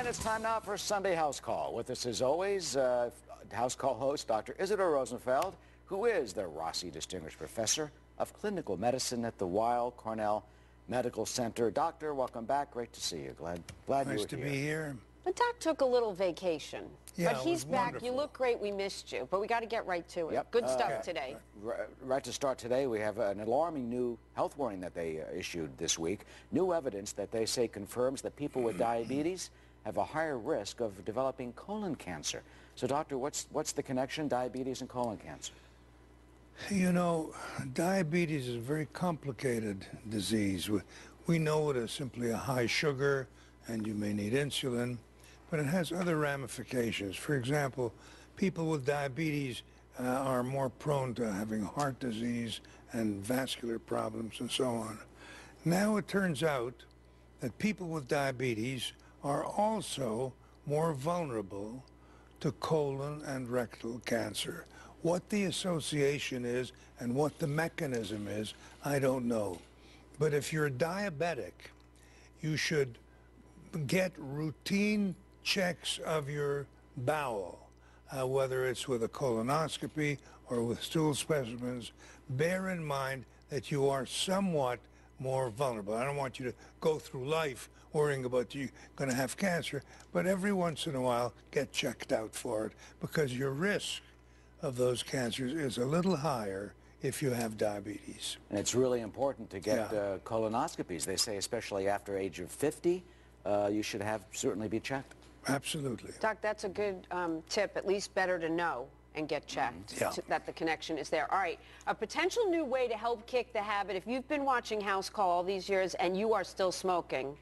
And it's time now for Sunday House Call. With us, as always, House Call host Dr. Isadore Rosenfeld, who is the Rossi Distinguished Professor of Clinical Medicine at the Weill Cornell Medical Center. Doctor, welcome back. Great to see you. Glad you were here. Nice to be here. The doc took a little vacation. Yeah, but he's it was back. wonderful. You look great. We missed you. But we got to get right to it. Yep. Good stuff today. Right to start today, we have an alarming new health warning that they issued this week. New evidence that they say confirms that people with diabetes have a higher risk of developing colon cancer. So, doctor, what's the connection, diabetes and colon cancer? You know, diabetes is a very complicated disease. We know it as simply a high sugar, and you may need insulin, but it has other ramifications. For example, people with diabetes are more prone to having heart disease and vascular problems and so on. Now it turns out that people with diabetes are also more vulnerable to colon and rectal cancer. What the association is and what the mechanism is, I don't know. But if you're diabetic, you should get routine checks of your bowel, whether it's with a colonoscopy or with stool specimens. Bear in mind that you are somewhat more vulnerable. I don't want you to go through life worrying about you going to have cancer, but every once in a while get checked out for it, because your risk of those cancers is a little higher if you have diabetes. And it's really important to get colonoscopies. They say especially after age of 50, you should certainly be checked. Absolutely. Doc, that's a good tip. At least better to know and get checked that the connection is there. All right, a potential new way to help kick the habit. If you've been watching House Call all these years and you are still smoking,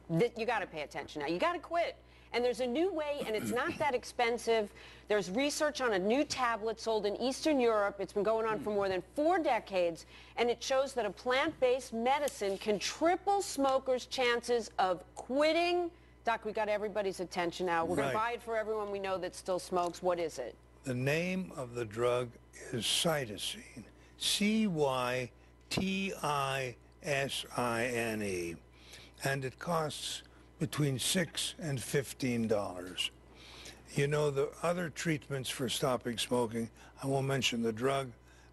you got to pay attention now. You got to quit. And there's a new way, and it's not that expensive. There's research on a new tablet sold in Eastern Europe. It's been going on for more than 4 decades, and it shows that a plant-based medicine can triple smokers' chances of quitting. Doc, we got everybody's attention now. We're going to buy it for everyone we know that still smokes. What is it? The name of the drug is cytosine, C-Y-T-I-S-I-N-E, and it costs between $6 and $15. You know, the other treatments for stopping smoking, I won't mention the drug,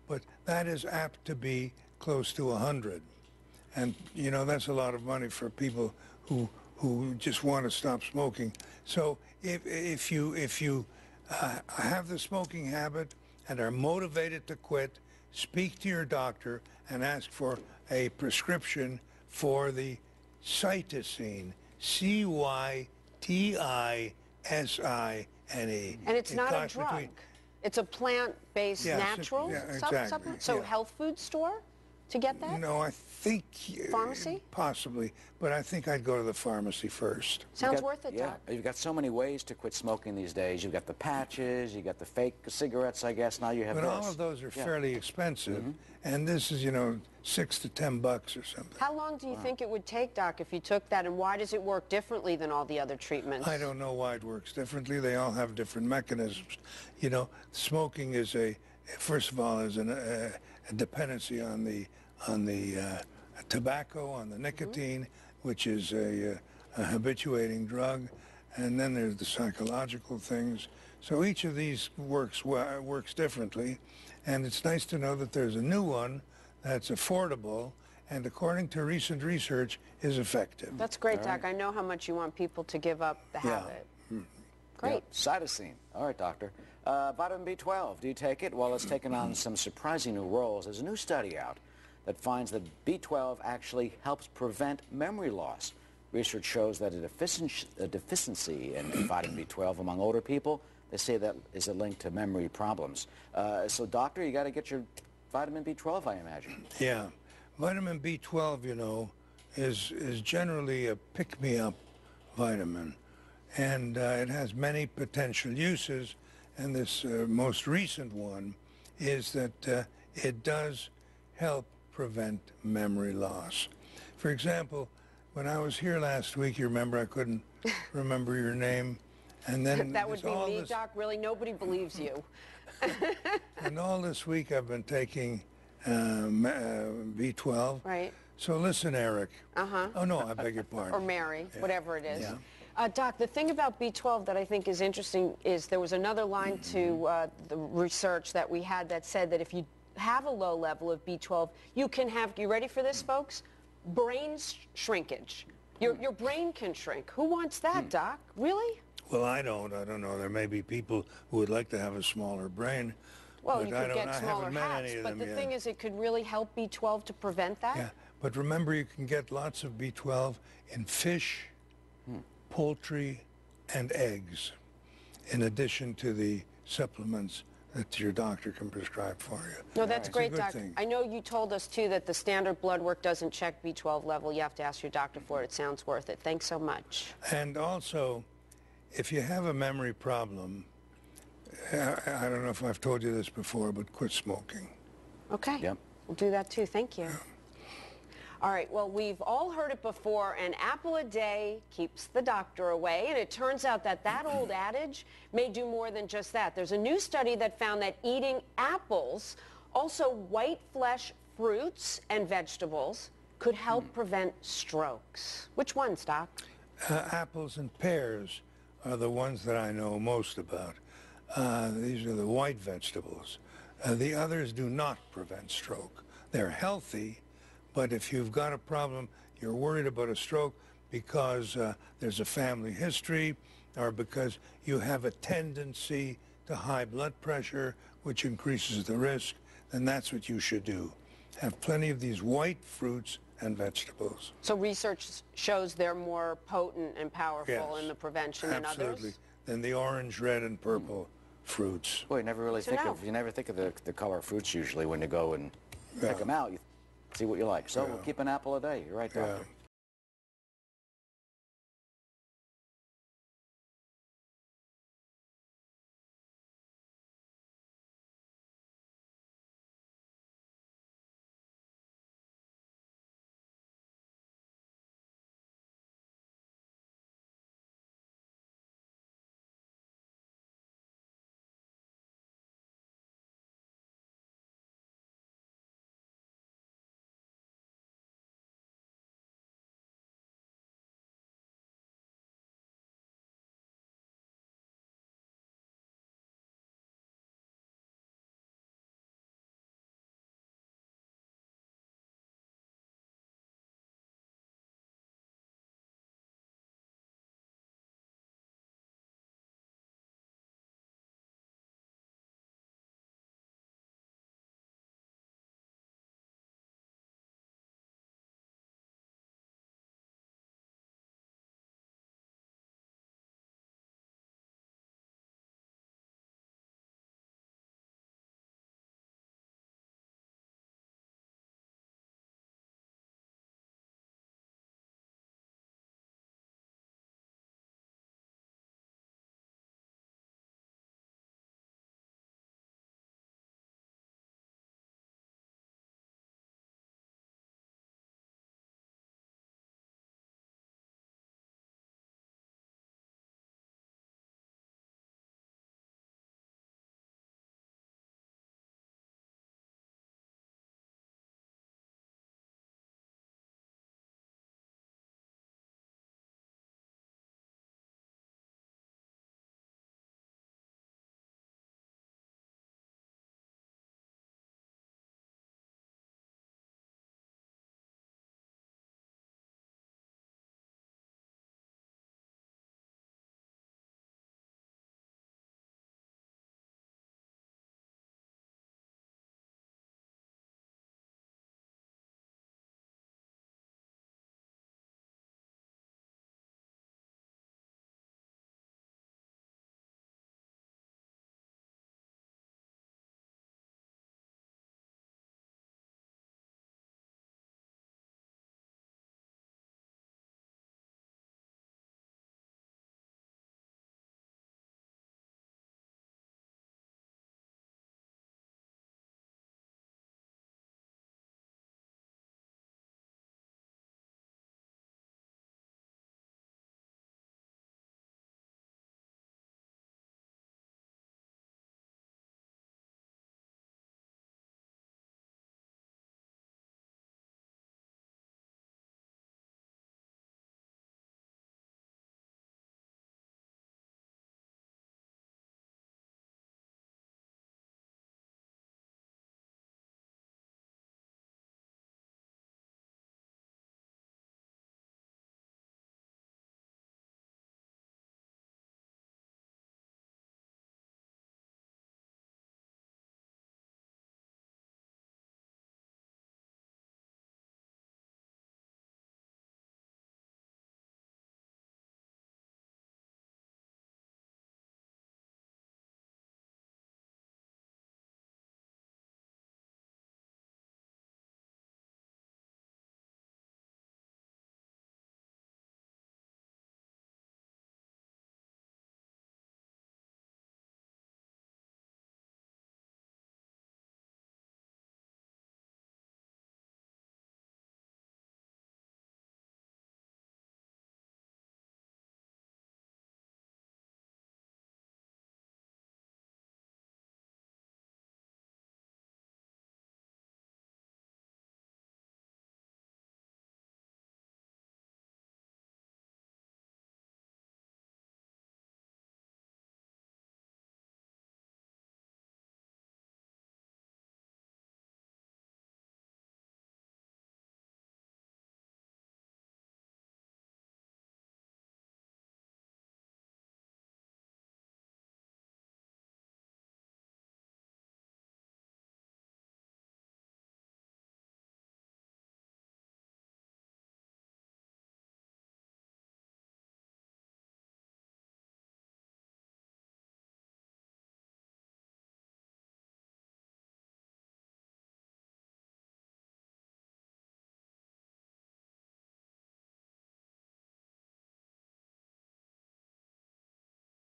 but that is apt to be close to $100. And, you know, that's a lot of money for people who just want to stop smoking. So if you have the smoking habit and are motivated to quit, speak to your doctor and ask for a prescription for the cytosine, C-Y-T-I-S-I-N-E. And it's not a drug. It's a plant-based natural supplement? So health food store to get that? No, I think... Pharmacy? Possibly, but I think I'd go to the pharmacy first. Sounds worth it, Doc. You've got so many ways to quit smoking these days. You've got the patches, you've got the fake cigarettes, I guess. Now you have But this. all of those are fairly expensive, and this is, you know, $6 to $10 or something. How long do you think it would take, Doc, if you took that, and why does it work differently than all the other treatments? I don't know why it works differently. They all have different mechanisms. You know, smoking is first of all, is a dependency on the tobacco, on the nicotine, which is a habituating drug, and then there's the psychological things. So each of these works differently, and it's nice to know that there's a new one that's affordable, and according to recent research, is effective. That's great, Doc. I know how much you want people to give up the habit. Great. Cytosine. All right, doctor. Vitamin B12, do you take it? Well, it's taken on some surprising new roles. There's a new study out that finds that B12 actually helps prevent memory loss. Research shows that a deficiency in vitamin B12 among older people, they say that is a link to memory problems. So, doctor, you got to get your vitamin B12, I imagine. Yeah. Vitamin B12, you know, is generally a pick-me-up vitamin, and it has many potential uses, and this most recent one is that it does help prevent memory loss. For example, when I was here last week, you remember I couldn't remember your name, and then that would be me, Doc. Really, nobody believes you. And all this week I've been taking B12. Right. So listen, Eric. Oh no, I beg your pardon. Or Mary, whatever it is. Yeah. Doc, the thing about B12 that I think is interesting is there was another line to the research that we had that said that if you have a low level of B12, you can have, you ready for this, folks? Brain shrinkage. Your brain can shrink. Who wants that, Doc? Really? Well, I don't know. There may be people who would like to have a smaller brain. Well, but you could get smaller haven't met hats, any of but them the yet. thing is it could really help B12 to prevent that? Yeah, but remember you can get lots of B12 in fish, poultry, and eggs, in addition to the supplements that your doctor can prescribe for you. No, that's great, Doc. Thing. I know you told us, too, that the standard blood work doesn't check B12 level. You have to ask your doctor for it. It sounds worth it. Thanks so much. And also, if you have a memory problem, I don't know if I've told you this before, but quit smoking. Okay. Yep. We'll do that, too. Thank you. All right, well, we've all heard it before, an apple a day keeps the doctor away, and it turns out that that old adage may do more than just that. There's a new study that found that eating apples, also white flesh fruits and vegetables, could help prevent strokes. Which ones, Doc? Apples and pears are the ones that I know most about. These are the white vegetables. The others do not prevent stroke. They're healthy, but if you've got a problem, you're worried about a stroke because there's a family history or because you have a tendency to high blood pressure, which increases the risk, then that's what you should do. Have plenty of these white fruits and vegetables. So research shows they're more potent and powerful in the prevention than others? Absolutely. Than the orange, red, and purple fruits. Well, you never really think of the color of fruits usually when you go and pick them out. You see what you like. So we'll keep an apple a day. You're right, Doctor. Yeah.